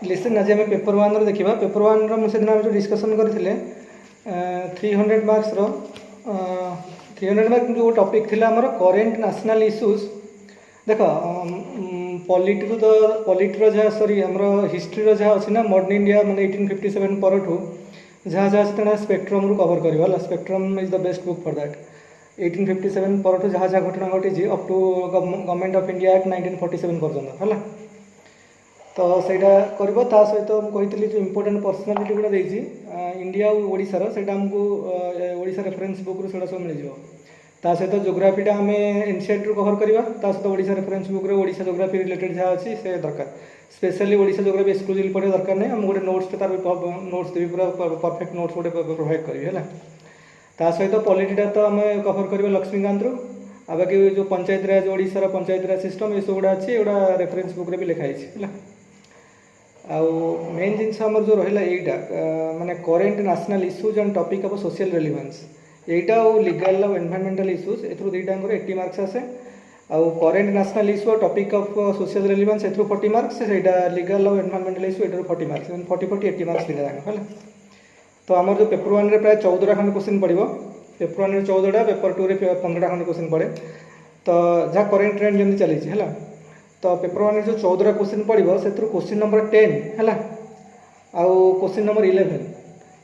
Listen आज आम paper one देखा पेपर वन मुझे जो डिस्कसन करते 300 मार्क्स 300 मार्क जो टॉपिक थिला हमर करेंट नेशनल इश्यूज देख पॉलिटी तो पॉलिटी जहाँ सॉरी हमर हिस्ट्री जहाँ अच्छी ना मॉडर्न इंडिया माने 1857 परठू जहाँ जहाँ स्पेक्ट्रम रू कवर कर spectrum is the best book for that 1857 परठू जहाँ जहाँ घटना घटी up to government of India act 1947 पर्यंत है तो सहीटा कर सहित मुझे जो इंपोर्टेंट पर्सनालीटी गुड़ा देती इंडिया और ओडिशार से आमको ओडिशा रेफरेन्स बुक रू सब मिल जाए सहित जोग्राफीटा आम एनसीईआरटी कवर करवा सहित ओडिशा रेफरेन्स बुक रे ओडिशा जोग्राफी रिलेटेड जहाँ अच्छी से दरकार स्पेशली ओडिशा जोग्राफी एक्सक्लूसिव पढ़ा दरकार नहीं आम गोटे नोट्स तार नोट्स देवी पूरा परफेक्ट नोट्स गोटे प्रोवाइड करी है सहित पॉलिटीटा तो आम कवर करवा लक्ष्मीकांत रू आ बाकी जो पंचायत राज ओडिशार पंचायत राज सिस्टम ये सब गुड़ा अच्छी एगुड़ा रेफरेन्स बुक रे भी लिखाई है आउ मेन जिनस आमर जो रहा यहीटा माने current national issues and topic of social relevance यहीटा और लीगल और एनवायरमेंटल इश्यूज एथरू दुईटा 80 मार्क्स आसे आउ करेंट नेशनल इश्यू और टॉपिक ऑफ सोशल रेलिवेंस एथरू 40 मार्क्स सेटा लीगल और एनवायरमेंटल इश्यू एथरू 40 मार्क्स 40 80 मार्क्स दिला है तो आमर जो पेपर वन रे प्राय 14टा खंड क्वेश्चन पड़ो पेपर वन रे 14टा पेपर टू रे 15टा खंड क्वेश्चन पड़े तो जहाँ करेंट ट्रेंड जमी चली है तो पेपर वन जो 14 क्वेश्चन पड़ो से क्वेश्चन नंबर 10 है आउ क्वेश्चन नंबर 11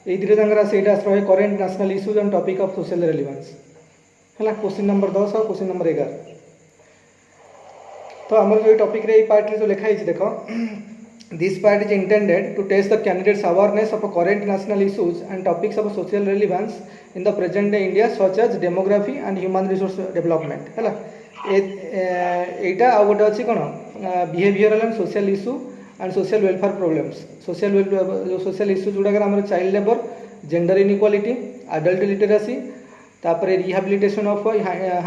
ये जाकर रहे current national issues and topic of social relevance है क्वेश्चन नंबर 10 और क्वेश्चन नंबर 11 तो आम जो टॉपिक रे पार्ट जो लिखाई देख this part is intended to test the candidates awareness of current national issues and topics of social relevance in the present day India such as demography and human resource development है एटा आ गोटे अच्छी कौन behavioural and social issue and social welfare problems social issues गुड़ाक आम child labour gender inequality adult literacy तापर rehabilitation of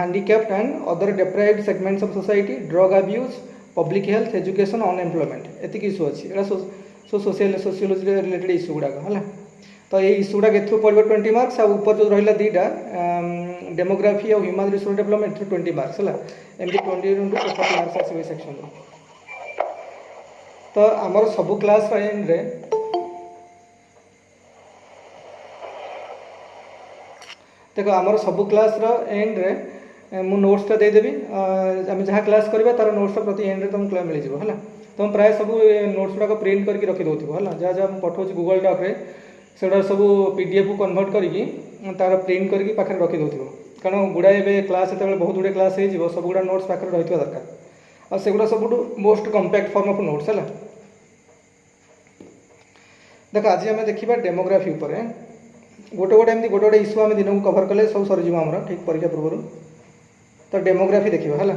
handicapped and other deprived segments of society drug abuse public health education unemployment ethic issue अच्छी एटा sociology related issue गुड़ाक है तो ये issue गुड़ाक एथरू पड़ो 20 marks आ ऊपर जो रहा दुईटा डेमोग्राफी और ह्यूमन रिसोर्स डेवलपमेंट एथरू 20 मार्क्स है एमती 20 into 40 मार्क्स आस सेक्शन तो आमर सबू क्लास एंड रे देखो आमर सबू क्लास एंड रे मु नोट्सटा देदेवी आम जहाँ क्लास करवा तार नोट्सटा प्रति एंड रे तुमको मिल जाए है तुम प्राय सब नोट्स गुड़ाक प्रिंट करके रखी दो है जहाँ जहाँ पठाऊँ गूगल डॉक रे से सब पीडीएफ को कन्वर्ट करके तार प्रिंट करके पाखे रखी दो कारण गुड़ाए क्लास जो बहुत गुड़े क्लास हो सब गुड़ा नोट्स पाखे रही दरकार और सेगुड़ा सब most compact form of notes है देख आज आम देखा डेमोग्राफी उपर गोटे गोटे एमती गोटे गोटे इश्यू आम दिन को कवर कले सब सरीज आमर ठीक परीक्षा पूर्व तो डेमोग्राफी देखा है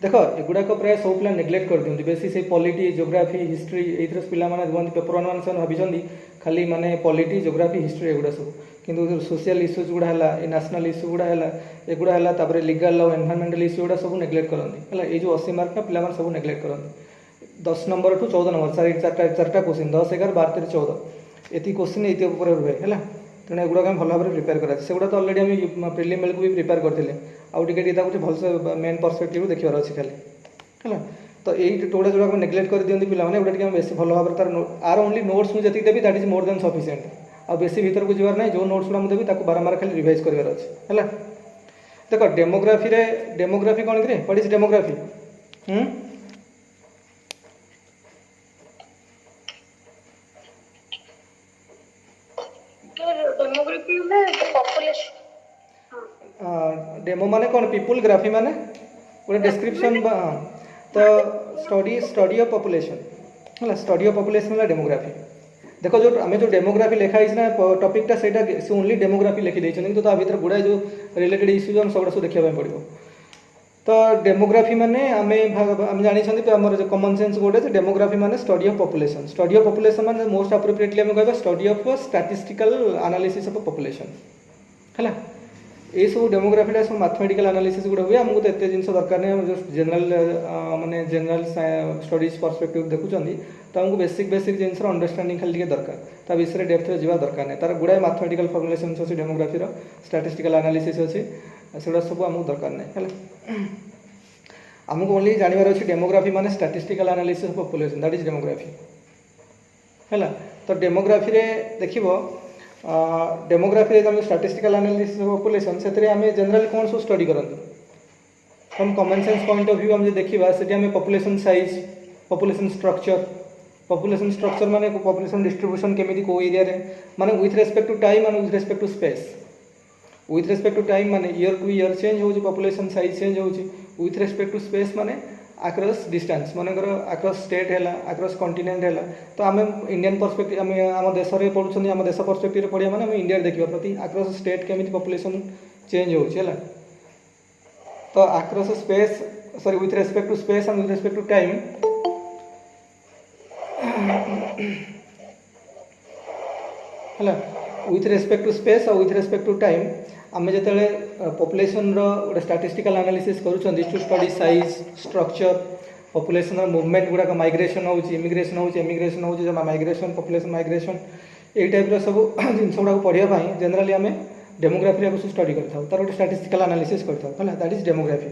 देख एगुड़ाक प्राय सब पिला नेग्लेक्ट कर दिखती बेसी से पॉलिटी जोग्राफी हिस्ट्री ये पे पेपर वन मान भाई खाली माने पॉलिटी जोग्राफी हिस्ट्री एगुड़ा सब किंतु सोशल इश्यूज गुड़ा है नेशनल इश्यू गुड़ा है एगुड़ा है लीगल और एनवायरमेंटल इश्यू गुड़ा सब नेग्लेक्ट करती है ये जो 80 मार्क का पिला सब नेग्लेक्ट करती 10 नंबर टू 14 नंबर चार्टा क्वेश्चन 10 11 12 13 14 ये क्वेश्चन ये रुहे है तेणु एगुड़ा भाव भाव प्रिपेयर कराए से तो अलरेडी आम प्रिलिम बेलू भी प्रिपेयर करते आउटे भलसे मेन परस्पेक्टिव देखार अच्छी खाली है तो यही टोटा जो नेग्लेक्ट कर दिखती पे गोटे बेस भल भाव तार आर ओनली नोट्स मुझे देवी that is more than sufficient आ बेसी भीतर को जीवार ना जो नोट्स गुड़ा मुझे देवी बारंबार खाली रिवाइज करार अच्छे है देख डेमोग्राफी कौन कि व्हाट इज डेमोग्राफी डेमो माने कौन पीपुल ग्राफी माने गोटे डिस्क्रिप्शन तो स्टडी ऑफ पॉपुलेशन है स्टडी ऑफ पॉपुलेशन है डेमोग्राफी देख जो आम जो डेमोग्राफी लिखाई ना टॉपिकटा से ओनली डेमोग्राफी लिखी किंतु ता भीतर गुड़ाए जो रिलेटेड इश्यूज हम सब देखा पड़ो तो डेमोग्राफी माने आम जानी आम कॉमन सेंस गोटे डेमोग्राफी माने स्टडी ऑफ पॉपुलेशन माने मोस्ट अप्रोप्रिएटली आम कहबा study of statistical analysis of population है ये सब डेमोग्राफीटा सब मैथमेटिकल एनालिसिस गुड़ा हुए आमको तो एत जिन दरकार नहीं जस्ट जनरल माने जनरल स्टडीज परस्पेक्टिव देखुं तो आमको बेसिक जिन अंडरस्टांडिंग खाली दरकार ता विषय डेप्थ जा दरकार नहीं तार गुड़ाए मैथमेटिकल फॉर्मुलेशन अच्छी डेमोग्राफी स्टैटिस्टिकल एनालिसिस अच्छी से सब आमको दरकार नहीं है आमको ओनली जानवर अच्छी डेमोग्राफी माने statistical analysis of population that is demography है। तो डेमोग्राफी रे देखिबो डेमोग्राफी रे स्टैटिस्टिकल एनालिसिस पॉपुलेशन से आम जनरली कौन सब स्टडी करते from common sense point of view आम देखा से पॉपुलेशन साइज पॉपुलेशन स्ट्रक्चर माने पॉपुलेशन डिस्ट्रीब्यूशन केमिति को एरिया रे माने with respect to time and with respect to space with respect to time माने ईयर टू ईयर चेंज हो पॉपुलेशन साइज चेंज हो विथ रेस्पेक्ट टू स्पेस माने across distance मनकर across state है across continent है। तो आम इंडियन पर्सपेक्टिव आम आम देश में पढ़ुं आम देश पर्सपेक्टिव पढ़िया माने इंडिया देखा प्रति आक्रॉस स्टेट केमिति पॉपुलेशन चेंज हो। तो across space sorry with respect to space and with respect to time है विथ रेस्पेक्ट टू स्पेस और विथ रेस्पेक्ट टू टाइम आम जो पॉपुलेशन गोटे स्टैटिस्टिकल एनालिसिस करूँ to study size structure population movement गुड़ाक migration हो इमिग्रेशन हो migration population migration यही टाइप सब जिन गुड़ा पढ़ाई जनरली आम डेमोग्राफी स्टडी करता तार गोटे स्टैटिस्टिकल एनालिसिस करता दैट इज डेमोग्राफी।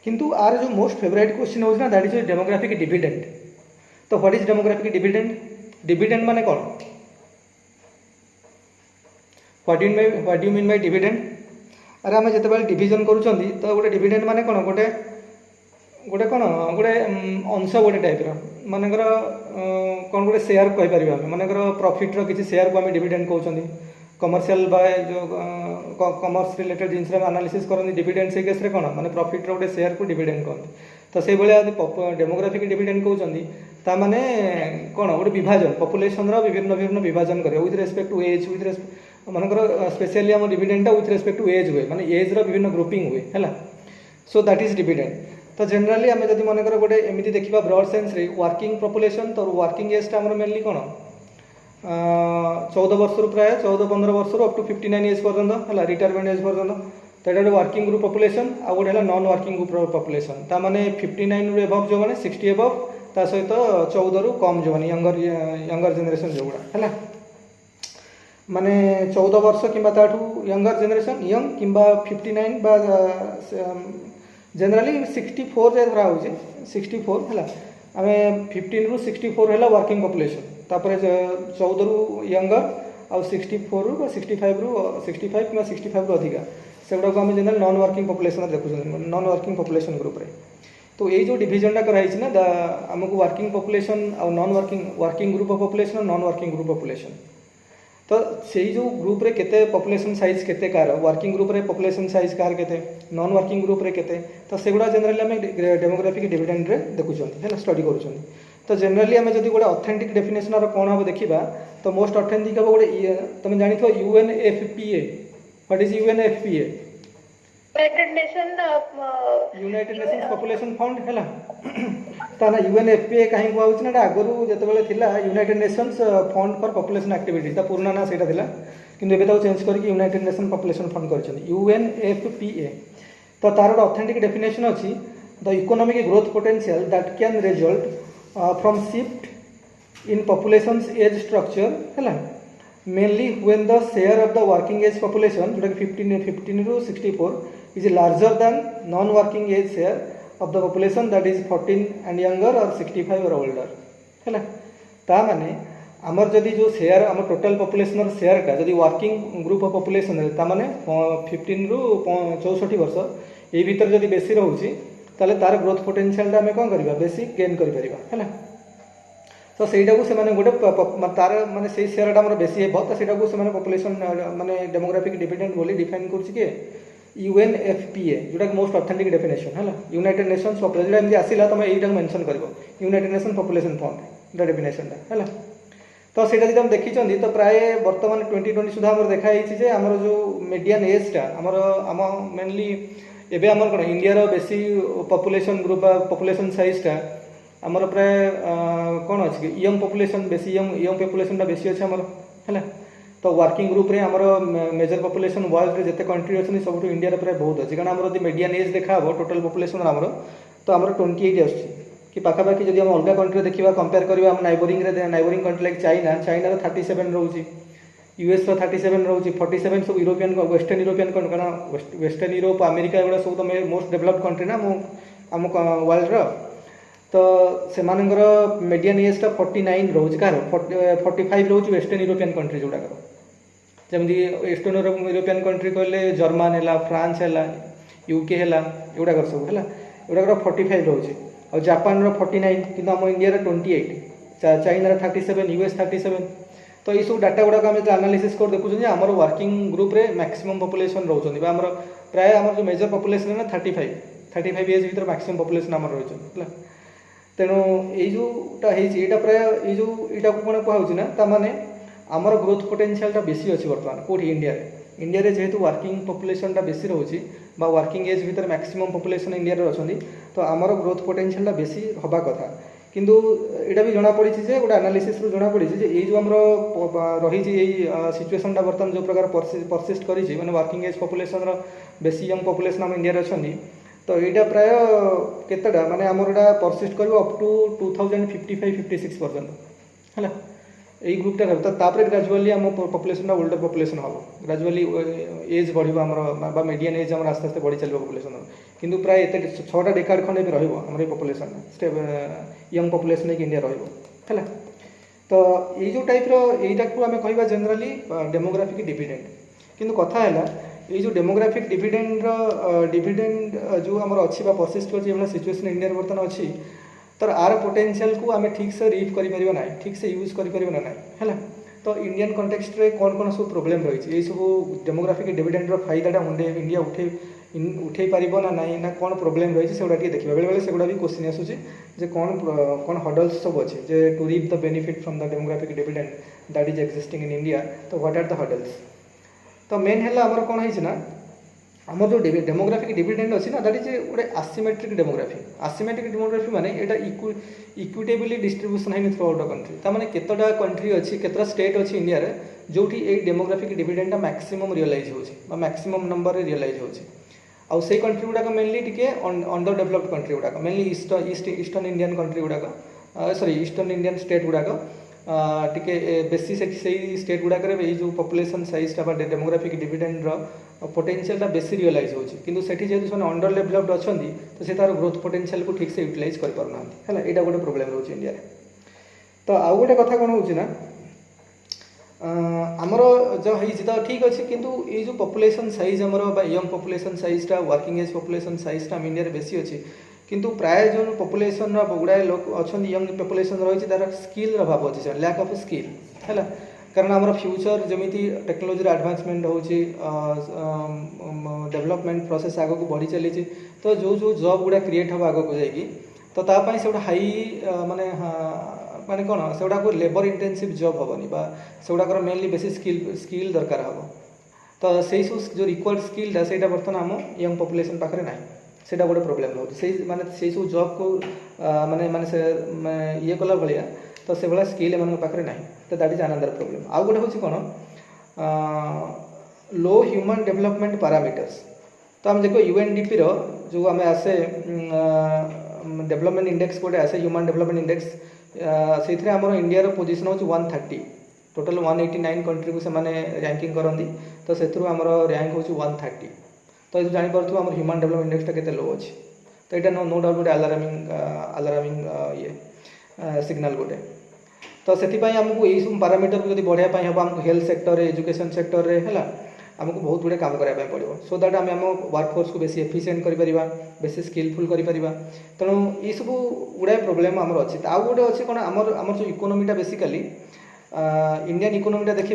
किंतु आर जो मोस्ट फेवरेट क्वेश्चन हो दैट इज डेमोग्राफिक डिविडेंड। तो what is demographic dividend? Dividend माने कौन? What you mean by dividend? अरे आम जिते डिविजन करूँ तो गोटे डिविडेंड माने कौन गोटे गोटे कौन गोटे अंश गोटे टाइप मानकर कौन गोटे सेयार कहीपर आम मानकर प्रॉफिट किसी सेयार को आम डिविडेंड कहते कमर्शियल बा जो कमर्स रिलेटेड जिन एनालिसिस करते डिविडेंड से केस कौन माने प्रॉफिट गोटे सेयार को डिविडेंड कहते। तो से भाया डेमोग्राफिक डिविडेंड कहते ताने कौन गोटे विभाजन पॉपुलेशन विभिन्न विभिन्न विभाजन करें with respect to age with respect मानकर स्पेशली आम डिविडेंडा विथ रेस्पेक्ट टू एज हुए माने एज विभिन्न ग्रुपिंग हुए है। So that is dividend. तो जनरली आम जब मनकर गोटे एमती देखा ब्रॉड सेंस रे वर्किंग पॉपुलेशन तो वर्किंग एज टा मेनली कौन 14 वर्ष प्राय 14-15 वर्ष अप टू 59 एज पर्यंत है रिटायरमेंट एज पर्यंत। तो ये वर्किंग ग्रुप पॉपुलेशन आ गोटे है नॉन वर्किंग ग्रुप पॉपुलेशन ता माने 59 रु एबव जो मैंने 60 एबव ता सहित 14 रु कम जो मैंने यंगर जनरेशन जो गुड़ा है माने 14 वर्ष कि यंगर जनरेशन यंग कि 59 बा जनरली 64 जे धरा हो 64 है आम 15 रु 64 है वर्किंग पॉपुलेशन तापर 14 रु यंगर आउ 64 रु 65 रु 65 कि 65 रु अधिका से गुड़ा को आम जनरल नॉन वर्किंग पॉपुलेशन देखुं नॉन वर्किंग पॉपुलेशन ग्रुप रे। तो ये जो डिविजनटा कराई ना आमको वर्किंग पॉपुलेशन और non working group of population और नॉन वर्किंग ग्रुप पॉपुलेशन। तो से जो ग्रुप रे केते पॉपुलेशन साइज केते कार वर्किंग ग्रुप रे पॉपुलेशन साइज कार केते नॉन वर्किंग ग्रुप रे केते तो सेगुड़ा जनरली आम डेमोग्राफिक डिविडेंड रे देखुं है स्टडी करूँ। तो जनरली आम जब गोटे ऑथेंटिक डेफिनेशन कौन हम देखा तो मोस्ट ऑथेंटिक हम गोटे तुम जानी UNFPA। What is UNFPA? United Nations population fund है ता ना UNFPA कहीं कहूँ ना आगुरी जो United Nations fund for population activities ता पुराना ना सहीटा था कि चेंज करके यूनाइटेड नेशन पॉपुलेशन फंड कर UNFPA। तो तार गोटे ऑथेंटिक डेफिनेशन अच्छी the economic growth potential that can result from shift in population age structure है mainly when the share of the working age population जोटा 15 रु 64 is larger than non-working age share of the population that is 14 and younger or 65 or older है ता माने आमर जदि जो share आम टोटल पॉपुलेशन शेयर टा जदि वर्किंग ग्रुप ऑफ पॉपुलेशन ता माने 15 रु 64 वर्ष ये भीतर जदि बेसी रहउची ताले तार ग्रोथ पोटेंशियल आम कौन करवा बेसी गेन कर परिबा है। तो सहीटा को से गोटे तार माने से शेयर टा बेसी हे तो सेटा को से पॉपुलेशन माने डेमोग्राफिक डिविडेंड बोली डिफाइन करछि UNFPA जोटा मोस्ट ऑथेंटिक डेफिनेशन है यूनाइटेड नेशंस पॉपुलेशन एमती आसला तुम यही मेंशन कर United Nation population fund definition है। तो सहीटा जब हम देखी तो प्राय बर्तमान 2020 सुधा आम देखाई आमर जो मीडियन एजटा आम मेनली एवं आम कौन इंडिया बेसी पॉपुलेशन ग्रुप पॉपुलेशन साइजटा आमर प्राय कौन अच्छी यंग पॉपुलेशन बेसी यंग पॉपुलेशन बेसी अच्छे आमर है। तो वर्किंग ग्रुप रे आमर मेजर पॉपुलेशन वर्ल्ड रे जिते कंट्री अच्छी सब इंडिया प्राय बहुत अच्छी कारण आमर मीडियन एज देखा टोटल पॉपुलेशन आमर तो आमर 28 आस कि पाखापाखि जब हम अलग कंट्री देखा कंपेयर करवा नाइबरिंग कंट्री लाइक चाइना 37 रोचे US 37 रोचे 47 सब यूरोपियन वेस्टर्न यूरोपियन कारण वेस्टर्न यूरोप अमेरिका एगुड़ा सब तुम मोस्ट डेभलप्ड कंट्री ना आम वर्ल्ड तो से मीडियन एजटा 49 रोज कार 45 रोज वेस्टर्न यूरोपियन कंट्री जोड़ाक जमी वेस्टर्न यूरोपियन कंट्री कहले जर्मान है फ्रांस है यूके है एगुड़ाक सब है एगुड़ाक 45 रोचे और जापान 49 कि आम इंडिया 28 चाइना 37 यूएस 37 तो ये सब डाटा गुड़ाक आम एनालिसिस कर देखुँ आम वर्किंग ग्रुप रे मैक्सिमम पॉपुलेशन रोचंदी आम प्राय आम जो मेजर पॉपुलेशन है 35 एज भर मैक्सिमम पॉपुलेशन आम रही तेणु योटा होता प्राय ये कौन कहूँ ना ताने आमर ग्रोथ पोटेंशियल बेसी अच्छी बर्तमान कौटी इंडिया रे जेहेतु वर्किंग पॉपुलेशन बेसी रोचे वर्किंग एज भर मैक्सिमम पॉपुलेशन इंडिया रे अच्छी तो आमर ग्रोथ पोटेंशियल बेसी हवा कथा किंतु यहाँ भी जना पड़ी जे गोटे एनालिसिस जना पड़ी ये जो आम रही सिचुएसनटा बर्तमान जो प्रकार परसिस्ट कर वर्किंग एज पॉपुलेशन बेसी यंग पॉपुलेशन आम इंडिया अच्छी तो यहाँ प्राय केतेटा माने आमर एटा परसिस्ट कर अप टू 2055-56 पर्यंत है यही ग्रुपटा रहा ग्राजुअली आम पॉपुलेशन ओल्डर पॉपुलेशन हम ग्राजुअली एज बढ़ आमर मीडियन एज आम आस्ते आस्ते बढ़ी चलो पॉपुलेशन किंतु प्राय एत 6टा डेकाड खंडे भी रही पॉपुलेशन यंग पॉपुलेशन इंडिया रहा तो ये जो टाइप रहीटा को आम कह जनरली डेमोग्राफिक डिविडेंड किंतु कथा है ये जो डेमोग्राफिक डिविडेंड जो आम अच्छी परसिस्ट कर सिचुएसन इंडिया बर्तमान अच्छी तर आर पोटेंशियल को आम ठीक से रीप कर ना ठीक से यूज कर है तो इंडियन कंटेक्स्ट रे कौन कौन सब प्रोब्लेम रही है सब डेमोग्राफिक डिविडेंड फायदाटा मुंडे इंडिया उठे पार ना ना ना कौन प्रोब्लेम रही है देखिए बेले बेले से भी क्वेश्चन आसूँ जे कौन कौन हडल्स सब अच्छे जे to reap the benefit from the demographic dividend that is existing in India तो व्हाट आर द हडल्स तो मेन है आमर कौन है ना आम जो डेमोग्राफिक डिविडेंड अच्छी ना दैट इज गोटे आसिमेट्रिक डेमोग्राफी माने एटा इक्विटेबली डिस्ट्रीब्यूशन है थ्रू आउट द कंट्री तामाने केतटा कंट्री अच्छी केतटा स्टेट अच्छी इंडिया रे जोठी ए डेमोग्राफिक डिविडेंडा मैक्सिमम रियलाइज होछि मैक्सिमम नंबर रे रियलाइज होछि आउ से कंट्री गुड़ाक मेनली टिके अंडर डेवलप्ड कंट्री गुड़ाक मेनली ईस्टर्न इंडियन कंट्री गुड़ाक सॉरी ईस्टर्न इंडियन स्टेट गुड़ाक टिके बेसी से स्टेट गुड़ाक जो पॉपुलेशन साइजटा डेमोग्राफिक डिविडेंड पोटेंशियलटा बेसी रियलाइज होछि किंतु सेठी जेहेतु से अंडर डेवलप्ड अच्छी तो से तार ग्रोथ पोटेंशियल को ठीक से यूटिलाइज कर पारना है यहाँ गोटे प्रोब्लेम रोचे इंडिया तो आउ गोटे कथा कौन हो आमर जो है तो ठीक अच्छे किंतु ये जो पॉपुलेशन साइज आमर यंग पॉपुलेशन साइजटा वर्किंग एज पॉपुलेशन साइजटा इंडिया रे बेसी अच्छी किंतु प्राय जो पॉपुलेशन गुड़ाए लोक अच्छा यंग पॉपुलेशन रही तार स्किल अभाव अच्छे लैक ऑफ स्किल है कारण आमर फ्यूचर जमी टेक्नोलोजी एडवांसमेंट हो डेवलपमेंट प्रोसेस आग को बढ़ी चली तो जो जो जॉब गुड़ा क्रिएट हम आग को जाकि तो तापाई से हाई माने माने कौन से गुड़ा लेबर इंटेंसिव जॉब हेनी से गुड़ा मेनली बेसी स्किल दरकार हम तो से सब जो रिक्वायर्ड स्किलटा से बर्तमान आम यंग पॉपुलेशन पाखे ना से गोटे प्रोब्लेम रोचे माने से सब जॉब को माने माने से ये कला भाया तो से भाया स्किल एम पाखे ना तो दैट इज अनदर प्रोब्लेम आउ गोटे हूँ कौन लो ह्यूमन डेवलपमेंट पैरामीटर्स तो आम देखो यूएनडीपी जो आम आसे डेवलपमेंट इंडेक्स गोटे आसे ह्यूमन डेवलपमेंट इंडेक्स से आम इंडिया पोजिशन हूँ 130 टोटल 189 कंट्री को से रैंकिंग करती तो से आम रैंक हूँ 130 तो ये जापर आम ह्यूमन डेवलपमेंट इंडेक्सटा केते लो अच्छी तो यहाँ नो डाउट गोटे अलार्मिंग ये सिग्नल गोटे तो से आमको यही सब पैरामीटर को बढ़ाई हम आमको हेल्थ सेक्टर एजुकेशन सेक्टर है आमको बहुत गुड़े काम कराया पड़ो सो दैट आम आम वर्कफोर्स को बेसी एफिशिएंट कर बेसी स्किलफुल कर तेणु ये सब गुड़ाए प्रोब्लेम आमर अच्छी आउ गोटे अच्छे कौन आमर जो इकोनोमीटा बेसिकाली इंडियन इकोनोमीटा देख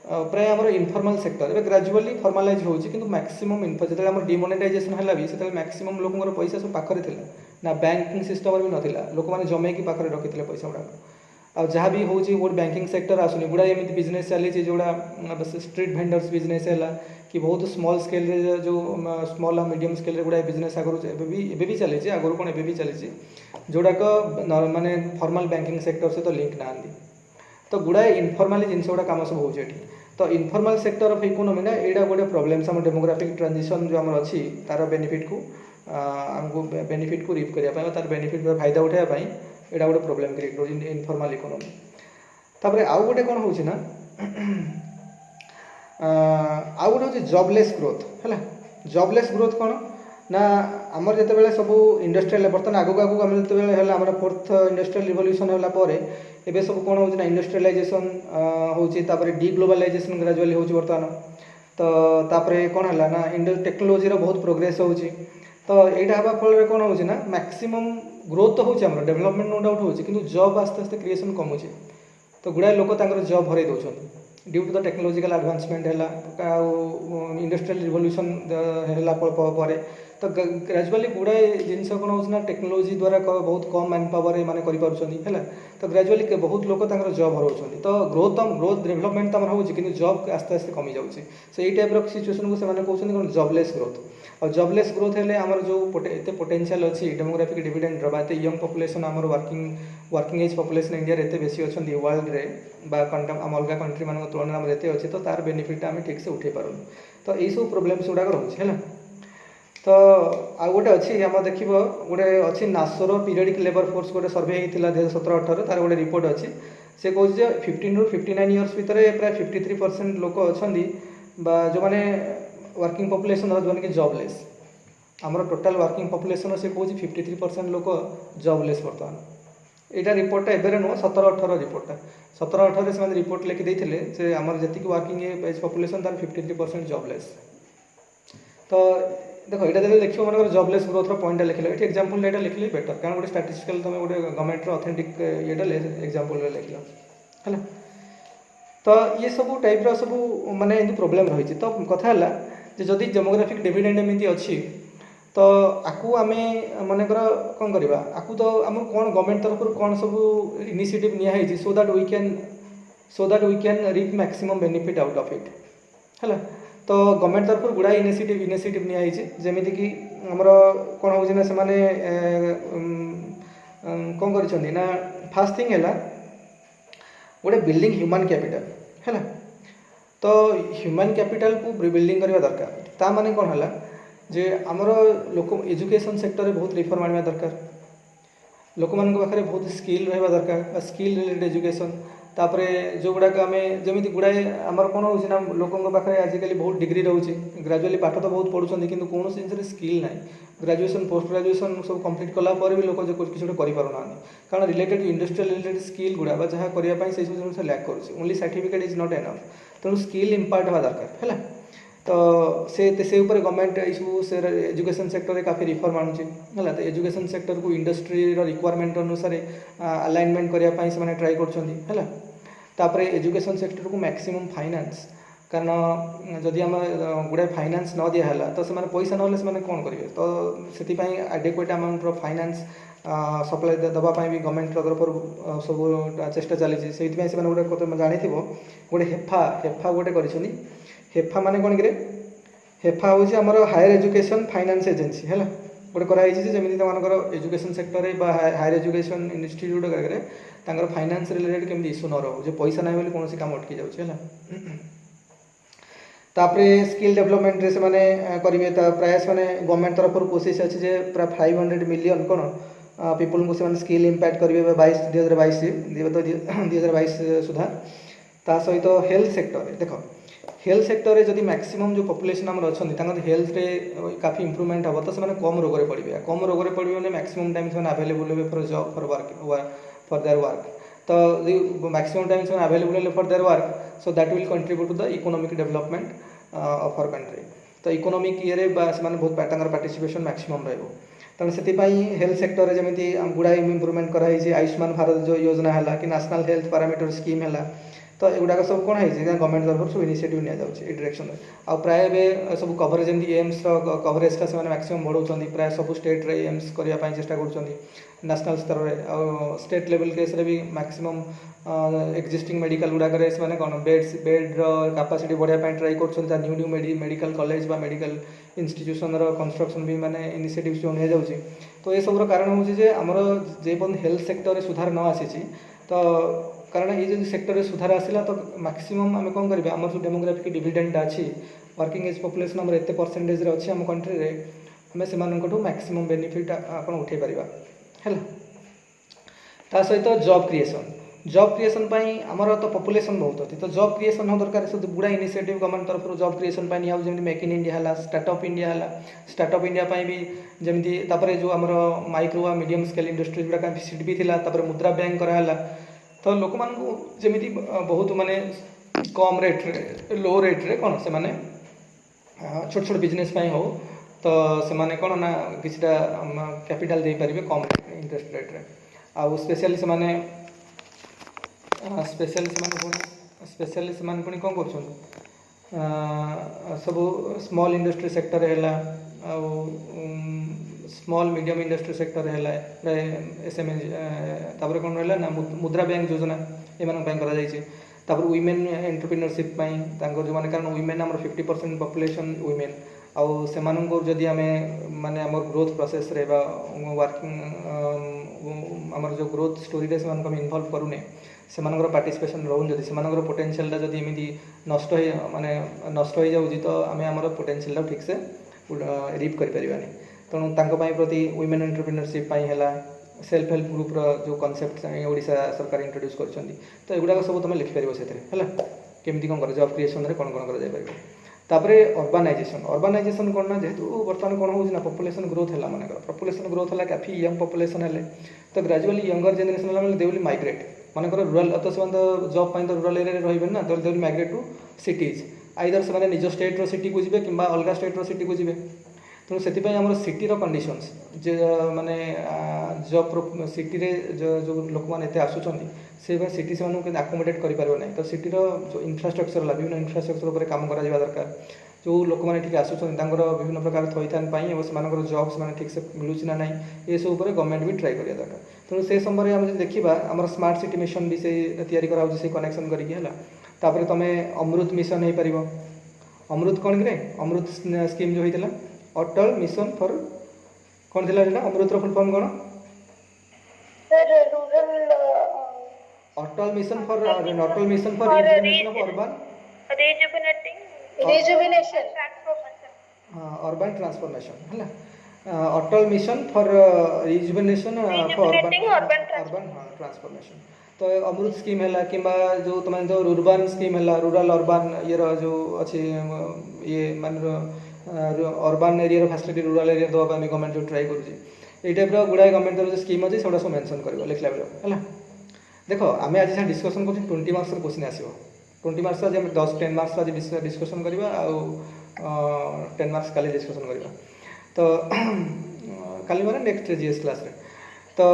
प्राय आम इनफॉर्मल सेक्टर ग्रेजुअली फॉर्मलाइज हो मैक्सिमम जो आम डिमोनेटाइजेशन है भी से मैक्सिमम लोक पैसा सब पाखे ना बैंकिंग सिस्टम भी नाला लोक मैंने जमेकी पाखे रखी पैसा गुड़ाक आ जहाँ भी हूँ गोटे बैंकिंग सेक्टर आसुनी गुड़ा एमती बिजनेस चली जोड़ा स्ट्रीट भेंडर्स बिजनेस है कि बहुत स्मॉल स्केल रे जो स्मॉल और मीडियम स्केल रे गुड़ा बिजनेस आगुरी भी चली आगुरी कौन एबी चली जोड़ाक माने फॉर्मल बैंकिंग सेक्टर सहित लिंक ना तो गुड़ाए इनफॉर्माली जिनस गुड़ा कम सब हो तो इनफॉर्मल सेक्टर ऑफ इकोनॉमी ना यहाँ गोटे प्रोब्लेम्स आम डेमोग्राफिक ट्रांजिशन जो आम अच्छी तार बेनिफिट को आमको बेनिफिट को रिप करने तार बेनिफिट फायदा उठाया यहाँ गोटे प्रोब्लेम क्रिएट हो इनफॉर्मल इकोनॉमी तापर आउ गोटे कौन हो आउ गोटे हूँ जॉबलेस ग्रोथ है जॉबलेस ग्रोथ कौन ना आमर जिते सब इंडस्ट्रियल बर्तमान आगक आगक आम जो आम फोर्थ इंडस्ट्रियल रिवोल्यूशन होला एबे सब कौन होना इंडस्ट्रियलाइजेशन होपर डिग्लोबालाइजेशन ग्राजुअली हो बर्तमान तो तापर कौन है ना टेक्नोलोजी बहुत प्रोग्रेस हो तो यहाँ हाँ फल कौन हो मैक्सिमम ग्रोथ तो होम डेवलपमेंट नो डाउट हो जॉब आस्ते आस्ते क्रिएशन कमुचे तो गुड़ाए लोक जॉब हर दौरान due to the technological advancement है इंडस्ट्रियल रिवोल्यूशन है तो ग्रेजुअली गुड़ाए जिनस कौन हो टेक्नोलॉजी द्वारा बहुत कम मैन पावर ये है तो ग्रेजुअली बहुत लोग जॉब हर तो ग्रोथ डेवलपमेंट तो हो जॉब आस्ते आस्ते कमी जाऊँगी सो ये टाइप सिचुएशन को कहते कौन जॉबलेस ग्रोथ और जॉबलेस ग्रोथ है आमर जो एत पोटेंशियल अच्छी डेमोग्राफिक डिविडेंड एत यंग पॉपुलेशन आमर वर्किंग एज पॉपुलेशन इंडिया एत बेसी अच्छा वर्ल्ड रे आम अलग कंट्री मान तुलन में एत अच्छे तो तार बेनिफिट आम ठीक से उठे पारूँ तो यही सब प्रोब्लेम्स गुड़ाक रोचे है तो आ गोटे अच्छी आम देख गोटे अच्छी नासोर पीरियडिक लेबर फोर्स गोटे सर्वे होता 2017-18 तार गोटे रिपोर्ट अच्छी से कौन 15 ରୁ 59 इयर्स भितर प्राय 53% लोक अच्छा जो मैंने वर्किंग पॉपुलेशन जो कि जॉबलेस आमर टोटाल वर्किंग पॉपुलेशन से कौन 53% लोक जॉबलेस बर्तमान यहाँ रिपोर्टा एवं नुह 17-18 रिपोर्टा 17-18 से रिपोर्ट लिखिदे आमर जी वर्किंग एज पॉपुलेशन तार 53% जॉबलेस तो देखो ये देख मन जॉबलेस ग्रोथ पॉइंट लिखल ये एक्जाम्पल यहाँ लिखले बेटर कारण गोटे स्टाटिस्टिकल तुम गोटे गवर्नमेंट ऑथेंटिक ये एक्जाम्पल लिखल है तो ये सब टाइप सब माने प्रोब्लेम रही तो कथा है जदि डेमोग्राफिक डिविडेंड एमती अच्छी तो आकू आम मनकर कौन करवा आकू तो आम कौन गवर्नमेंट तरफ कौन सब इनिशिएटिव निया so that we can reap maximum benefit out of it है तो गवर्नमेंट तरफ गुड़ाए इनिशिएटिव निया जमीक कि आमर कौन हो से कौन कर फास्ट थिंग है गोटे बिल्डिंग ह्यूमन कैपिटल है तो ह्यूमन कैपिटल को बिल्डिंग करवा दरकार ता माने कौन है जे आमर लोक एजुकेशन सेक्टर में बहुत रिफॉर्म आने दरकार लोक मान पाखे बहुत स्किल रहा दरकार स्किल रिलेटेड एजुकेशन तापर जो गुड़ाक आम जमी गुड़ाए आमर कौन हो लोक पाखे आजिकल बहुत डिग्री रोचे ग्रेजुअली पाठ तो बहुत पढ़ुं कि कौन जिन स्किल ना ग्रेजुएशन पोस्ट ग्रेजुएशन सब कंप्लीट कलापर भी लोक किसी गोटे करें कारण रिलेटेड इंडस्ट्रियल रिलेटेड स्किल गुड़ा जहाँ करने से सब जिन लैक कर only certificate is not enough तेणु स्किल इम्पार्ट हवा दरकार है तो से गवर्नमेंट ये एजुकेशन सेक्टर में काफ़ी रिफॉर्म आणुची है तो एजुकेशन सेक्टर को इंडस्ट्री रिक्वायरमेंट अनुसार अलाइनमेंट करने से ट्राई कर एजुकेशन सेक्टर को मैक्सिमम फाइनेंस कारण जदि आम गुड़ाए फाइनेंस न दिहला तो से पैसा ना से कौन करेंगे तो से एडेक्वेट अमाउंट फाइनेंस सप्लाई देवाई भी गवर्नमेंट तरफ सब चेष्टा चली से गोटे जानी गोटे हेफा गोटे कर हेफा माने कौन कि हेफा हूँ आमर हायर एजुकेशन फाइनेंस एजेंसी है गोटे कराई जमी तुम education sector higher education institute कर फाइनेंस रिलेटेड केमी इश्यू न रो जो पैसा ना कौन काम अटकी जाए तापरे स्किल डेवलपमेंट से करेंगे प्राय से गवर्नमेंट तरफ कोशिश अच्छे प्राय 500 मिलियन कौन पीपल को से स्किल इम्पैक्ट करेंगे 2022 सुधा ता सहित हेल्थ सेक्टर देख हेल्थ सेक्टर में जब मैक्सिमम जो पॉपुलेशन आम अच्छा हेल्थ रे काफ़ी इम्प्रूवमेंट हम तो से कम रोग में पड़े कम रोग में पड़े मैक्सिमम टाइम से अवेलेबल हे for job for work for their work तो मैक्सिमम टाइम से अवेलेबल हे for their work so that will contribute to the economic development of our country तो इकोनॉमिक ये बहुत पार्टिसिपेशन मैक्सिमम रही तेणु से हेल्थ सेक्टर में जमी गुड़ाए इम्प्रूवमेंट कराई आयुष्मान भारत जो योजना है कि नेशनल हेल्थ पैरामीटर स्कीम है तो युवाक सब कौन है गवर्नमेंट तरफ सब इनिशिएटिव नि डायरेक्शन आ प्राय सब कवरेज जमी एम्स कवरेज का मैक्सिमम बढ़ाऊँ प्राय सब स्टेट रे एम्स करने चेष्टा कर नेशनल स्तर में स्टेट लेवल केस रे भी मैक्सिमम एक्जिस्टिंग मेडिकल गुड़ाक कौन बेड कैपेसिटी बढ़ाई ट्राई कर न्यू मेडिकल कॉलेज बा मेडिकल इंस्टीट्यूशन कंस्ट्रक्शन भी माने इनिशिएटिव जो नि जाऊँगी तो ये सब कारण हूँ आमर जो हेल्थ सेक्टर सुधार न आसी तो कारण ये जो सेक्टर में सुधार आसला तो मैक्सिमम आम कौन करें आम जो डेमोग्राफिक डिविडेंड अच्छी वर्किंग एज पॉपुलेशन आम एत परसेंटेज अच्छी आम कंट्री रे आम से मैक्सिमम बेनिफिट आप उठे पार है ता सहित जॉब क्रिएशन जॉब क्रिएशन आमर तो पॉपुलेशन बहुत अच्छी तो जॉब क्रिएशन हो दरकार सब गुड़ा इनिशिएटिव गवर्नमेंट तरफ जॉब क्रिएशन निया जमी मेक इन इंडिया है स्टार्टअप इंडिया है स्टार्टअप इंडिया भी जमी जो आम माइक्रो आ मीडियम स्केल इंडस्ट्री गुड़ा सीट भी था मुद्रा बैंक कराला तो लोक मान जमी बहुत माने कम रेट्रे लो रेट्रे कौन से माने छोट छोट बिजनेस हो तो से माने कौन ना किसीटा कैपिटाल दे पारे कम इंटरेस्ट रेट्रे आउ स्पेशली से माने स्पेशली से पुणी कौन कर सब स्मॉल इंडस्ट्री सेक्टर है स्मॉल मीडियम इंडस्ट्री सेक्टर है एसएमई तापर कौन रहा ना मुद्रा बैंक योजना ये वुमेन एंटरप्रेन्योरशिप जो मैंने कारण वुमेन आम 50% पॉपुलेशन वुमेन आउ से जदि आम माने आम ग्रोथ प्रोसेस रे वर्किंग आम जो ग्रोथ स्टोरी रे से इनवॉल्व करूने से पार्टिसिपेशन रोन जदि से पोटेंशियल जदि एमती नष्ट माने नष्ट हो जाऊँगी तो आम आम पोटेंशियल ठीक से रिप करें तेणु प्रति वुमेन एंटरप्रेन्योरशिप है सेल्फ हेल्प ग्रुप जो कॉन्सेप्ट ओडिशा सरकार इंट्रोड्यूस कर तो एगुड़ा सब तुम लिखिपर से केमती कौन कर जॉब क्रिएशन में कौन कौन कर अर्बानाइजेशन कौन ना जेहेतु बर्तमान कौन हो पॉपुलेशन ग्रोथ है मानकर पॉपुलेशन ग्रोथ है काफी यंग पॉपुलेशन है तो ग्रेजुअली यंगर जेनरेशन है दे विल माइग्रेट मानकर रूराल तो से जॉब तो रूराल एरिया रही ना तो they will migrate to cities either से निज स्टेट रो सिटी को जी कि अलग स्टेट रो सिटी को जी तेणु से आम सिटीर कंडीशंस जे माने जॉब सिटी रे जो लोक मैंने आसुँच से सिटी से आकोमोडेट करें तो सिटीर जो इनफ्रास्ट्रक्चर है विभिन्न इनफ्रास्ट्रक्चर पर काम करा दरकार जो लोक मैंने आसुँच विभिन्न प्रकार थईथान से जॉब से ठीक से मिलूँ ना ना ये सब गवर्नमेंट भी ट्राई करा दरकार तेणु से समय आम देखा आम स्मार्ट सिटी मिशन भी से कनेक्शन करके तुम अमृत मिशन हो पार अमृत कौन कि अमृत स्कीम जो होता अटल मिशन फॉर कौन थी अमृत फुल फॉर्म कौन Atal mission for rejuvenation of urban urban transformation है Atal mission for rejuvenation for urban transformation तो अमृत स्कीम है कि जो तुम जो रुर्बान स्कीम है रूराल अर्बन ये जो अच्छी ये मान urban area facility rural area देवाई गवर्नमेंट जो ट्राई करुँच टाइप गुड़ाए गवर्नमेंट तरफ स्कीम अच्छी से सब मेंशन कर लिखला बेल है देख आम आज डिस्कसन कर 20 मार्क्स क्वेश्चन आसो 20 मार्क्स आज 10 मार्क्स आज डिस्कसन करवा 10 मार्क्स काली डिस्कसन करवा तो काली माने नेक्स्ट जीएस क्लास रे तो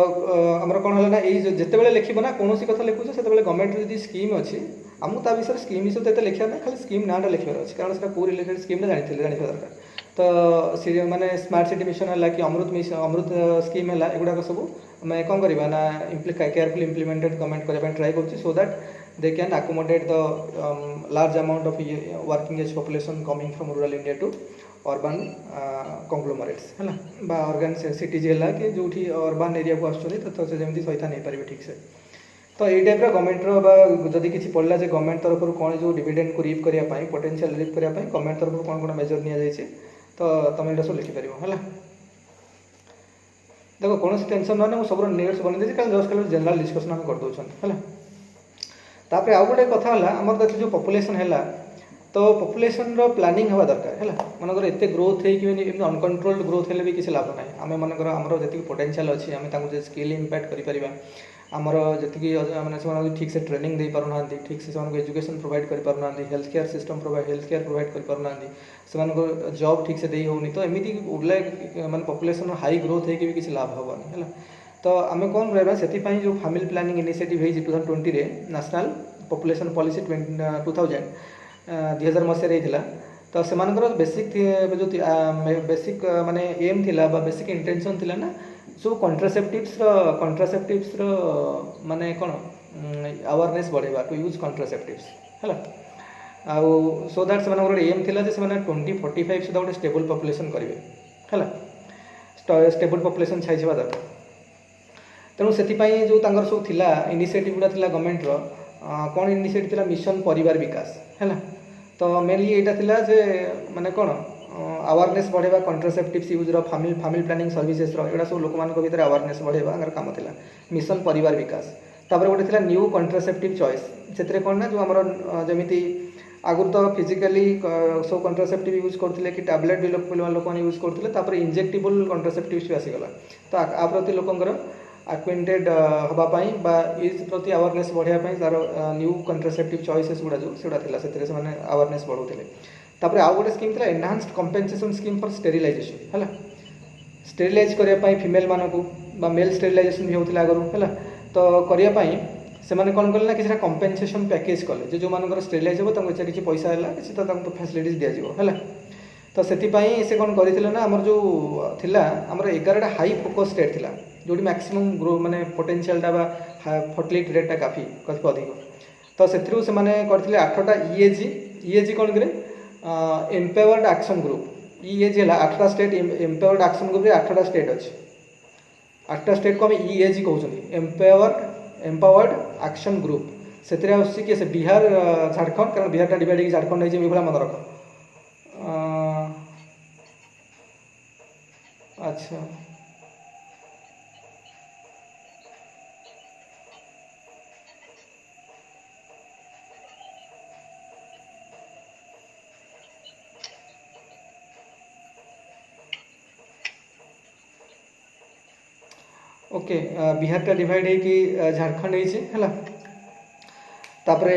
आमर कौन है ना ये जिते लिखब ना कौन कथा लिखुचे से गवर्नमेंट जो स्कीम अच्छी आमको ता विषय स्कीम विषय तो लिखा ना खाली स्कीम नाटा लिखार अच्छे कारण से कौ रिलेटेड स्कीम जानी दरकार तो सी माने स्मार्ट सिटी मिशन है कि अमृत स्कीम है एगुड़ाक सब आम कौन करवा ना केयरफुल इम्प्लीमेंटेड गवर्नमेंट करने ट्राई कर so that they can accommodate the large amount of working age population coming from rural India to urban conglomerates है ऑर्गन सिटीज है कि जो अर्बन एरिया को आसुँच तो से जमी सहित नहीं पारे ठीक से तो ये टाइप गवर्नमेंट जदि किसी पड़ा जे गवर्नमेंट तरफ कौन जो डिविडेंड को रिप करने पोटेंशियल रिप करने गवर्नमेंट तरफ कौन कौन मेजर नि तो तुम ये सब लिखिपर है देखो कौन टेंशन ना मुझे सब नोट्स बन जस्ट खाली जनरल डिस्कसन आम करदे है आउ गोटे कथा है आम जो पॉपुलेशन है तो पॉपुलेशन रो प्लानिंग हवा दरकार है मनकर एत ग्रोथ हो अनकंट्रोल्ड ग्रोथ है भी किसी लाभ ना आम मनकर आमर जी पोटेंशियल अच्छी आम स्किल इम्पैक्ट करें आमर जी मैंने ठीक से ट्रेनिंग दे पारना ठीक से एजुकेशन प्रोवाइड कर पारना health care system health care provide कर पारना से जॉब ठीक से दे होनी तो एमती गुड़ाए माने पॉपुलेशन हाई ग्रोथ है भी किसी लाभ हेनी है तो आम कौन रहा से जो फैमिली प्लानिंग इनिशिएटिव है 2020 रे नेशनल पॉपुलेशन पॉलिसी 2000 मसीह तो से बेसिक जो बेसिक माने एम थिला बेसिक इंटेंशन थिला ना जो कंट्रासेप्टिव्स माने कौन अवेयरनेस बढ़ेगा टू यूज कंट्रासेप्टिव्स है आउ सो दैट से एम थिला जे से 2045 सुधा गोटे स्टेबल पॉपुलेशन करेंगे है स्टेबल पॉपुलेशन छाई दरकार तेणु से जो सब थिला इनिशिएटिव गुड़ा थिला गवर्नमेंट कौन इनिशिएटिव थिला मिशन परिवार विकास है तो मेनली यहाँ थिला जे माने कौन अवेयरनेस बढ़ेगा कंट्रासेप्टिव्स यूज फैमिली प्लानिंग सर्विसेस एगुड़ा सब लोक भितर अवेयरनेस बढ़ेगा काम थिला मिशन परिवार विकास तापर गोटे थिला न्यू कंट्रासेप्टिव चॉइस से कौन ना जो आमर जमी आगुरी तो फिजिकाली सब कंट्रासेप्टिव यूज करते कि टैबलेट भी लोक मैंने यूज करते इंजेक्टेबल कंट्रासेप्टिव भी आसीगला तो आ प्रति लोकंर आक्वेंटेड हाँपाई प्रति अवेयरनेस बढ़ाई तार न्यू कंट्रासेप्टिव चॉइसेस गुड़ा जो सेटा था से अवेयरनेस बढ़ाते तापर आउ गोटे स्कीम था enhanced compensation scheme for sterilization है स्टेरिलाइज करने फीमेल मानक मेल स्टेरिलाइजेशन भी होता आगुरी है तो करने से कौन कले ना कि कंपेनसेशन पैकेज कले जो मानकर स्टेरिलाइज हो किसी पैसा है कि तो फैसिलिटीज दिज्व है तो से कौन करते ना आमर जो थिला आमर 11टा हाई फोकस स्टेट थिला जो मैक्सिमम ग्रो माने पोटेंशियलटा फर्टिलिटी रेटा काफी अधिक तो से करते 8टा ईएजी कौन करे एम्पावर्ड एक्शन ग्रुप ईएजी है 8टा स्टेट एम्पावर्ड एक्शन ग्रुप 8टा स्टेट अच्छे 8टा स्टेट को आम ईएजी कहते एम्पावर्ड एक्शन ग्रुप से किए से बिहार झारखंड कारण बिहार डिवाइड झारखंड है मन रख अच्छा ओके बिहार टा डिवाइड है झारखंड है तापरे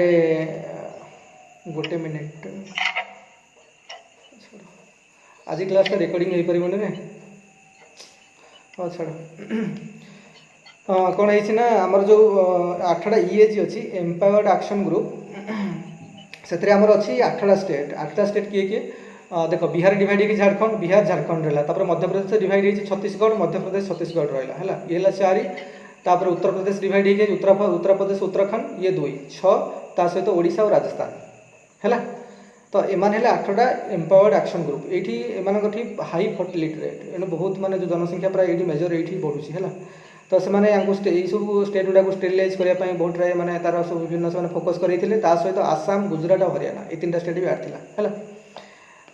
गोटे मिनिट आज क्लास का रिकॉर्डिंग हो पारे ना हाँ छाड़ कौन है ना आमर जो 8टा ईएजी अच्छी एम्पावर्ड एक्शन ग्रुप से अच्छी 8टा स्टेट किए किए देख बिहार डिवाइड है झारखंड बिहार झारखंड रहा मध्य प्रदेश डिवाइड है छत्तीसगढ़ मध्य प्रदेश छत्तीसगढ़ रहा है ये 4 तापर उत्तर प्रदेश डिवाइड है उत्तर प्रदेश उत्तराखंड ये 2 6 ता सहित ओडिशा और राजस्थान है तो एमान है 8टा एम्पावर्ड एक्शन ग्रुप ये हाई फर्टिलिटी रेट एणु बहुत माने जो जनसंख्या प्राय ये मेजर ये बढ़ुची है तो से सब स्टेट गुड़ा स्टेरिलाइज करने बहुत ट्राए मैंने तार सब विभिन्न से फोकस करते सहित आसाम गुजरात और हरियाणा ये 3टा स्टेट भी आड़ा है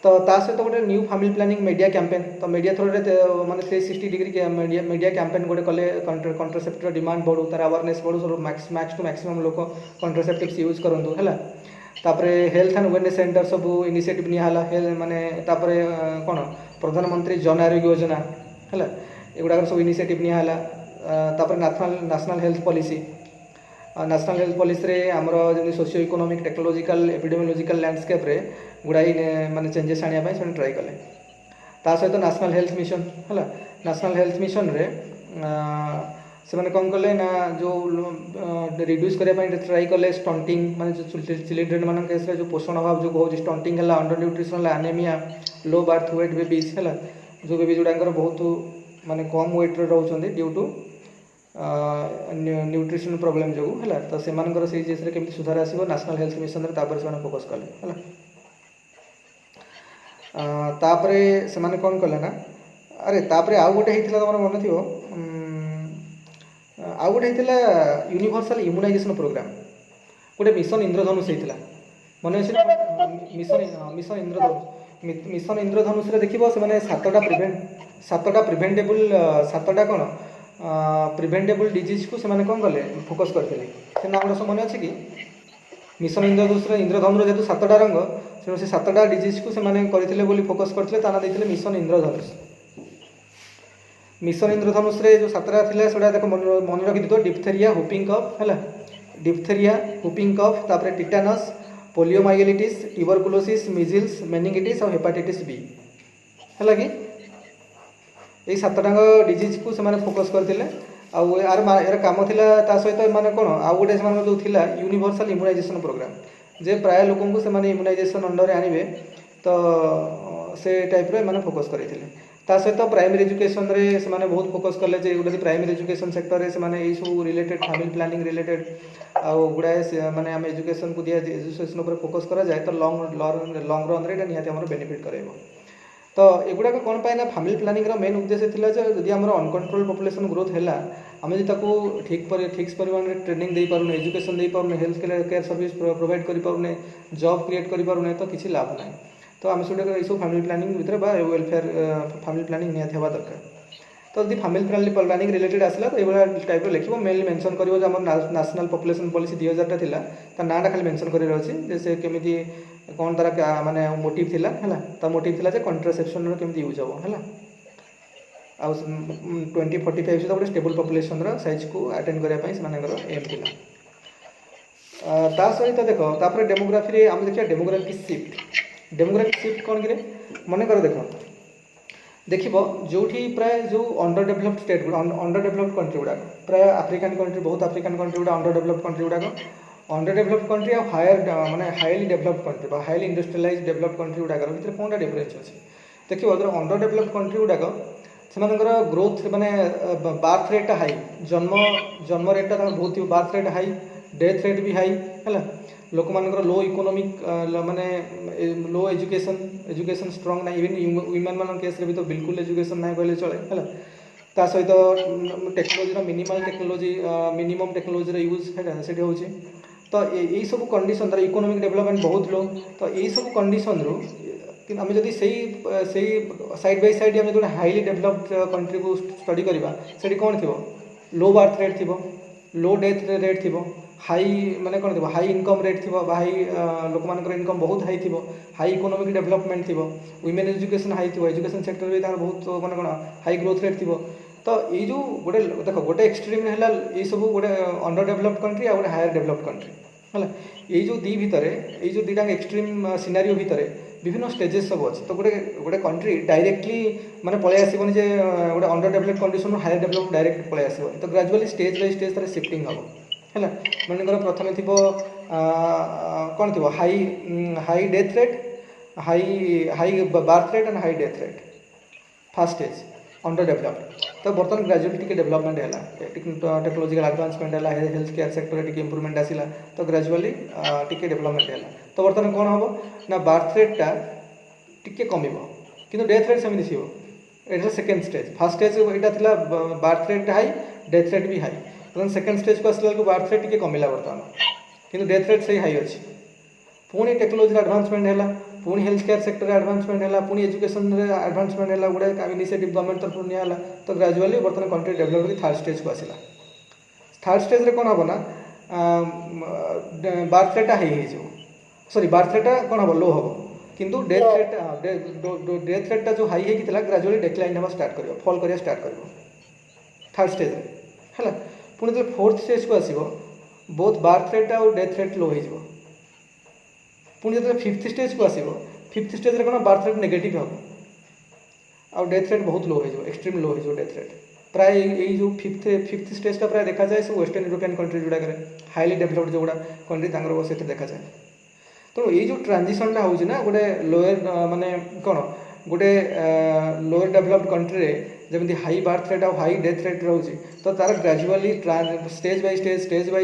तो सहित गोटे new family planning media campaign तो मीडिया थ्रो माने 360 डिग्री मीडिया कैंपेन गोटे कले कंट्रासेप्टिव डिमांड बढ़ू तार अवेयरनेस बढ़ू सब मैक्स टू मैक्सिमम लोक कंट्रासेप्टिव्स यूज करूँ है तापरे हेल्थ एंड वेलनेस सेंटर सब इनिशिएटिव निहाला हेल्थ माने तापरे कौन प्रधानमंत्री जन आरोग्य योजना है एगुड़ा सब इनिशिएटिव निहाला तापरे national health policy national health policy रे आमर जमी socio economic technological epidemiological landscape रे गुड़ाई माने चेंजेस आने से ट्राई कले सहित नेशनल हेल्थ मिशन है नेशनल हेल्थ मिशन रे से कौन कले ना जो रिड्यूस करने ट्राई कले स्टंटिंग माने जो चिल्ड्रेन मान केस जो पोषण अभाव जो हो स्टंटिंग है under nutrition anaemia low birth weight babies है जो बेबी जोड़ा बहुत माने कम वेट रोचे ड्यू टू न्यूट्रिशन प्रोब्लेम जो है तो से केमी सुधार आसो नेशनल हेल्थ मिशन से फोकस कले तापरे से कौन कले ना अरे तापरे आउ गोटे होता तुम मन थी आउ गोटे होता यूनिवर्सल इम्यूनाइजेशन प्रोग्राम गोटे मिशन इंद्रधनुष होता मन अच्छे मिशन इंद्रधनुष मिशन इंद्रधनुष देखो से 7टा प्रिभेंटेबल 7टा कौन प्रिभेंटेबल डिजीज को से कौन कले फोकस करते से ना गुड़ा सब मन अच्छे कि मिशन इंद्रधनुष जेहतु 7टा रंग से 7टा डिजीज को से करते फोकस करते ता ना मिशन इंद्रधनुष मिशन इंद्रधनुष रे जो 7टा थिला सेटा देख मन रखि दो डिप्थेरिया हुपिंग कफ है डिप्थेरिया हुपिंग कफ तापर tetanus poliomyelitis tuberculosis measles meningitis और हेपाटाइटिस बी है कि ये 7टांग डिजीज को से फोकस करते यार काम था सहित माने कौन आउ गोटे जो थिला यूनिवर्सल इम्यूनाइजेशन प्रोग्राम जे प्राय लोक से इम्यूनाइजेशन अंडर आने तो से टाइप रे फोकस करते सहित प्राइमरी एजुकेशन रे से बहुत फोकस कले गोटे प्राइमरी एजुकेशन सेक्टर रे से सब रिलेटेड फैमिली प्लानिंग रिलेटेड आउ गुड़ाए माने आम एजुकेशन को दिया एजुकेशन पर फोकस करा जाए तो लॉन्ग रन रे निहाती हमर बेनिफिट करेबो तो एगुड़ा कौन पाए ना फैमिली प्लानिंग मेन उद्देश्य थिला जे जदि हमर अनकंट्रोल पॉपुलेशन ग्रोथ हैला आम जी ठीक परिमाण में ट्रेनिंग दे पारुने एजुकेशन दे पारुने हेल्थ केयर सर्विस प्रोवाइड करि पारुने जॉब क्रिएट करि पारुने तो किसी लाभ ना तो आम सब फैमिली प्लानिंग भितर वेलफेयर फैमिली प्लानिंग निहाती हवा दरकार तो जब फैमिली प्लानिंग रिलेटेड आसला तो ये टाइप लिखो मेनली मेंशन करिवो जे हमर नेशनल पॉपुलेशन पॉलिसी 2000 टा थिला ता नाटा खाली मेंशन करिवर अछि जे से केमिति कोन तरह माने मोटिव थिला हला ता मोटिव थिला जे कॉन्ट्रासेप्शन रो केमिति यूज हो हला आ 2045 से गोटे स्टेबल पॉपुलेशन रो साइज को अटेंड करिया पई सेमानकर एम थिला ता सहित देखो तापर डेमोग्राफी रे हम देखिया डेमोग्राफिक शिफ्ट कोन करे मने कर देखो देखिबो जोठी प्राय जो under developed state under developed country गुडा प्राय अफ्रीकन कंट्री बहुत अफ्रीकन कंट्री गुडा अंडर डेवलप्ड कंट्री गुडा अंडर डेवलप्ड कंट्री और हायर माने हाईली डेवलप्ड कंट्री बा हाईली इंडस्ट्रियलाइज्ड डेवलप्ड कंट्री गुडा भीतर कोनटा डिफरेंस अछि देखिबो अगर अंडर डेवलप्ड कंट्री गुडा सेमानकर ग्रोथ माने बर्थ रेट हाई जन्म रेट बहुत birth rate high death rate भी हाई है लोक मानकर लो इकोनॉमिक माने लो एजुकेशन स्ट्रांग ना इवन वुमेन मान केस रे भी तो बिल्कुल एजुकेशन ना कहले चले है ता सहित technology minimal technology minimum technology रे यूज है सेठी होची तो यही सब कंडीशन तार इकोनॉमिक डेवलपमेंट बहुत लो तो यही सब कंडीशन रो कि आम जदि सही साइड बाय साइड आम जो हाईली डेवलप्ड कंट्री को स्टडी करवा से कौन थी लो बर्थ रेट थी लो डेथ रेट थी हाई माने कौन थी हाई इनकम रेट थी हाई लोक मान इनकम बहुत हाई थी हाई इकोनॉमिक डेवलपमेंट थी वुमेन एजुकेशन हाई थी एजुकेशन सेक्टर भी बहुत माने कौन हाई ग्रोथ रेट थी तो ये जो गोटे देख गोटे एक्सट्रीम है ये सब गोटे अंडर डेवलप्ड कंट्री आ गोटे हायर डेवलप्ड कंट्री है ये जो दी भितर ये जो दीटा एक्सट्रीम सिनारियो भितर विभिन्न स्टेजेस सब अच्छे तो गोटे गोटे कंट्री डायरेक्टली माने पलि आसबनी जे गोटे under developed condition higher developed direct पलि आसबनी तो ग्रेजुअली स्टेज बाय स्टेज तार शिफ्टिंग हम है मनकर प्रथम थी कौन थी high death rate high birth rate and high death rate first stage under developed तो बर्तमान ग्रेजुअली टी डेवलपमेंट है टेक्नोलॉजिकल एडवांसमेंट है हेल्थ केयर सेक्टर टी इंप्रूवमेंट आसला तो ग्रेजुअली टी डेवलपमेंट है तो बर्तमान कौन हम ना बर्थ रेटा टी कम कि डेथ रेट सेमती थी ये सेकेंड स्टेज फर्स्ट स्टेज यहाँ था birth rate high death rate भी हाई बर्तमान सेकेंड स्टेज को आसला बर्थ रेट टी कमिला बर्तमान कि डेथ रेट से हाई अच्छी पुणी टेक्नोलॉजी एडवांसमेंट है पुणी हेल्थ केयर सेक्टर एडवांसमेंट है पुणी एजुकेशन एडवांसमेंट है गुड़ाए इनिशिएटिव गवर्नमेंट तरफ निला तो ग्रेजुअली बर्तमान कंट्री डेवलप थर्ड स्टेज को आसला थर्ड स्टेज कौन हम ना बर्थ रेटा हाई सॉरी बर्थ रेटा कौन हम लो हम किंतु डेथ रेटा जो हाई होता ग्रेजुअली डिक्लाइन होगा स्टार्ट कर फॉल करिया स्टार्ट कर थर्ड स्टेज है पुणी जो फोर्थ स्टेज को आसो बोथ बर्थ रेट और डेथ रेट लो हो पुणी जो फिफ्थ स्टेज को आसो फिफ्थ स्टेज कौन बर्थ रेट नेगेटिव हम आ डेथ रेट बहुत लो हो एक्सट्रीम लो हो डेथ रेट प्राय यही जो फिफ्थ स्टेज प्राय देखा जाए सब वेस्टर्न यूरोपियन कंट्री जोड़ा हाईली डेवलप्ड जो कंट्री से देखा जाए तो ये जो ट्रांजिशनटा हो गोटे लोअर माने कौन गोटे लोअर डेवलप्ड कंट्री जमी हाई बर्थ रेट और हाई डेथ रेट रोचे तो तार ग्रेजुअली स्टेज बाय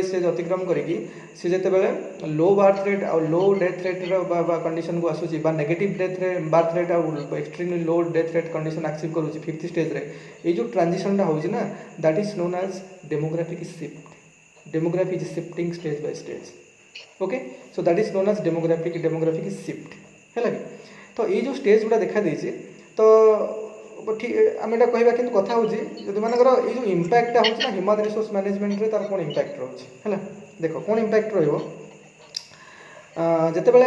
स्टेज अतिक्रम करी सी जिते लो बर्थ रेट और लो डेथ रेट कंडीशन को आसूसी negative death rate birth rate और extremely low death rate condition achieve करुँच फिफ्थ स्टेज रे ये जो ट्रांजिशनटा हो that is known as demographic shift demography is shifting stage by stage okay so that is known as demographic shift है तो ये जो स्टेज गुड़ा देखा देती तो ठीक आम यहाँ कहवा कि कथा हूँ मानकर ये जो इम्पैक्टा हो ह्यूमन रिसोर्स मैनेजमेंट रे तार कौन इम्पैक्ट रोचे देख कौन इम्पैक्ट रोते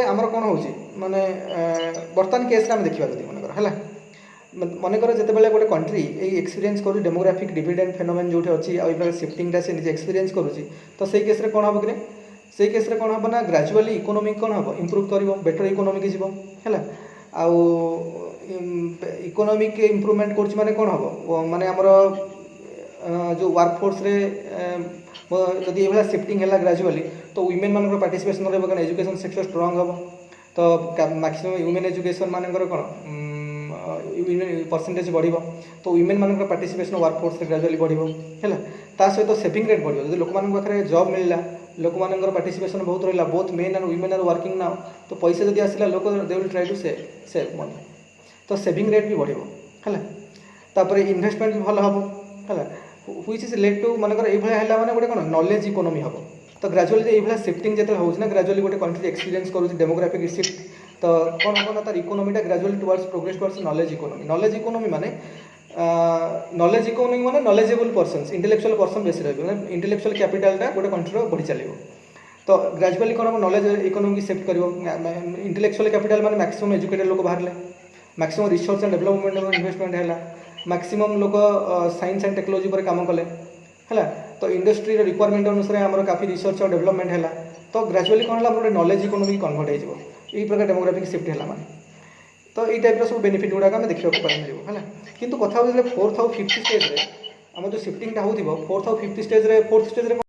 आमर कौन हो माने बर्तमान केस आम देखा जब मनकर है मनकर जिते गोटे कंट्री एक्सपीरियंस करूँ डेमोग्राफिक डिविडेंड फेनोमेन जो अच्छी आगे शिफ्टिंगटा से निजे एक्सपीरियंस करुँची तो सही केस कौन हम कि से केस कौन हम ना ग्रेजुअली इकोनॉमिक कौन हम इम्प्रूव कर बेटर इकोनॉमिक जीव है आउ इकोनॉमिक इम्प्रूवमेंट कर माने कौन हम माने आमर जो वर्कफोर्स रे जदि ये शिफ्टिंग है ग्रेजुअली तो वुमेन मान पार्टिसिपेशन रहा कारण एजुकेशन सेक्टर स्ट्रांग हम तो मैक्सिमम वुमेन एजुकेशन मानकर कौन परसेंटेज बढ़ तो वुमेन मान पार्टिसिपेशन वर्कफोर्स ग्रेजुअली बढ़ है सहित सेविंग रेट बढ़ जो लोक पाखे जॉब मिलला लोक मान पार्टिसिपेशन बहुत रहा both men and women are working now तो पैसा जब आसला लोक they will try to save money तो सेविंग रेट भी बढ़ है इन्वेस्टमेंट भी भल हम है व्हिच इज लेड टू मानकर ये माने गोटे कौन नॉलेज इकोनॉमी हम तो ग्रेजुअली ये शिफ्टिंग जो होना ग्रेजुअली गोटे कंट्री एक्सपीरियंस करुँच डेमोग्राफिक शिफ्ट तो कौन हम ना तार इकोनॉमीटा gradually towards progress towards knowledge economy माने नॉलेज इकोनॉमी माने नॉलेजेबल पर्सन्स इंटेलेक्चुअल पर्सन बेसी रहिबो इंटेलेक्चुअल कैपिटलटा गोटे कंट्रीर बढ़ी चलो तो ग्राजुअली कौन हम नॉलेज इकोनॉमी की शिफ्ट कर इंटेलेक्चुअल कैपिटल माने मैक्सिमम एजुकेटेड लोक बाहर maximum research and development investment है मैक्सिमम लोक साइंस एंड टेक्नोलॉजी पर काम कले है तो इंडस्ट्री रिक्वायरमेंट अनुसार आम काफी रिसर्च और डेवलपमेंट है तो ग्राजुअली कौन है गोटे नॉलेज इकोनॉमी कन्वर्ट हो प्रकार डेमोग्राफिक शिफ्ट है माने तो ये टाइप सब बेनिफिट गुड़ाक आम देखा मिले है कि कथा 4th और 5th स्टेज आम जो शिफ्टिंगटा हो 4th और 5th स्टेज 4th स्टेज